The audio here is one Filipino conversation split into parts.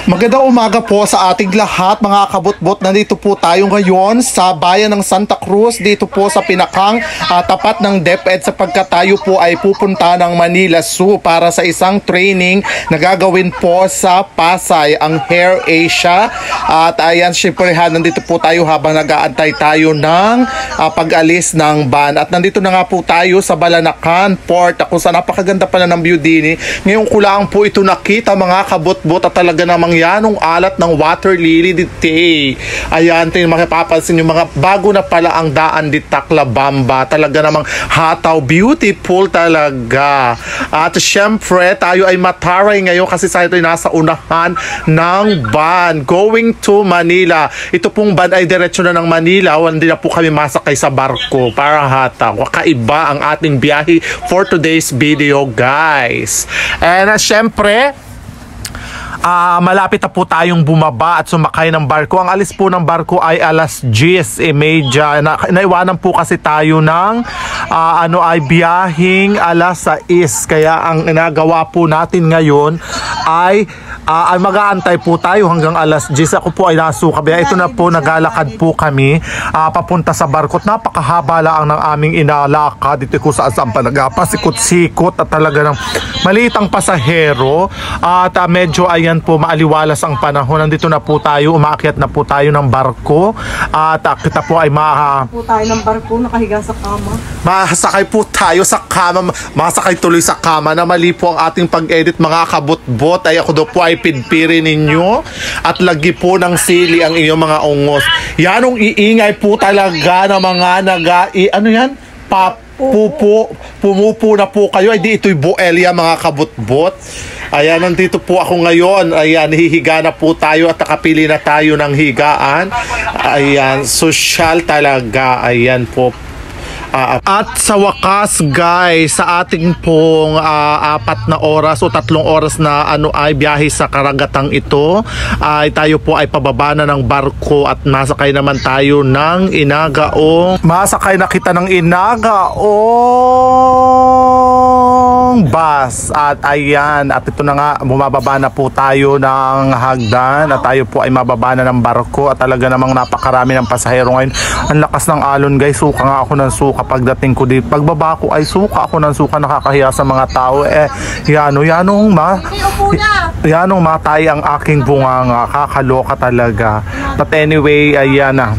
Magandang umaga po sa ating lahat mga kabutbot. Nandito po tayo ngayon sa bayan ng Santa Cruz, dito po sa pinakang tapat ng DepEd, sapagkat tayo po ay pupunta ng Manila Zoo para sa isang training na gagawin po sa Pasay, ang Hair Asia. At ayan, syempre nandito po tayo habang nag-aantay tayo ng pag-alis ng van. At nandito na nga po tayo sa Balanacan Port, kung saan napakaganda pala ng view din. Ngayon ko lang po ito nakita mga kabutbot, at talaga namang yanong alat ng water lily dito. Ayan, makipapansin yung mga bago na pala ang daan di Taclabamba. Talaga namang hataw, beautiful talaga. At syempre tayo ay mataray ngayon kasi sa ito ay nasa unahan ng van going to Manila. Ito pong van ay diretso na ng Manila, hindi na po kami masakay sa barko para hataw. Kakaiba ang ating biyahe for today's video, guys. And syempre malapit na po tayong bumaba at sumakay ng barko. Ang alis po ng barko ay alas 10:30. Naiwanan po kasi tayo ng ay biyahing alas 6. Kaya ang nagawa po natin ngayon ay mag-aantay po tayo hanggang alas 10. Ako po ay nasuka. Kaya ito na po, nagalakad po kami papunta sa barko. Napakahaba lang ng aming inalakad. Dito ko saan pa nagpasikot-sikot at talaga ng maliit ang pasahero. At medyo ayan po, maaliwalas ang panahon. Nandito na po tayo, umaakyat na po tayo ng barko. At kita po ay po tayo ng barko, nakahiga sa kama. Masakay po tayo sa kama, masakay tuloy sa kama. Na mali po ang ating pag-edit mga kabutbot. Ay ako daw po ay pidpirin ninyo at lagi po ng sili ang inyong mga ungos. Yanong iingay po talaga ng mga pumupo na po kayo. Ay di ito'y Boelia mga kabutbot. Ayan, nandito po ako ngayon. Ayan, hihiga na po tayo at nakapili na tayo ng higaan. Ayan, social talaga. Ayan po. At sa wakas guys, sa ating pong 4 na oras o 3 oras na ay biyahe sa karagatang ito, ay tayo po ay pababa na ng barko at masakay naman tayo ng Inagaong. Masakay na kita ng Inagaong bus. At ayan, at ito na nga, bumababa na po tayo ng hagdan at tayo po ay mababa na ng barko. At talaga namang napakarami ng pasahero ngayon. Ang lakas ng alon guys, suka nga ako ng suka pagdating ko dito. Pagbaba ko ay suka ako ng suka, nakakahiya sa mga tao. Yanong matay ang aking bunganga, kakaloka talaga. But anyway, ayan na.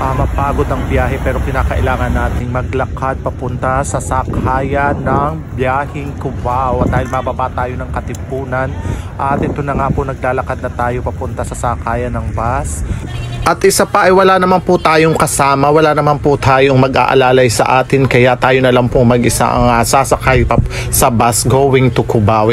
Mapagod ang biyahe pero kinakailangan nating maglakad papunta sa sakayan ng biyaheng Cubao. At dahil mababa tayo ng Katipunan, at ito na nga po, naglalakad na tayo papunta sa sakayan ng bus. At isa pa ay wala naman po tayong kasama, wala naman po tayong mag-aalalay sa atin, kaya tayo na lang po mag-isa ang sasakay sa bus going to Cubao.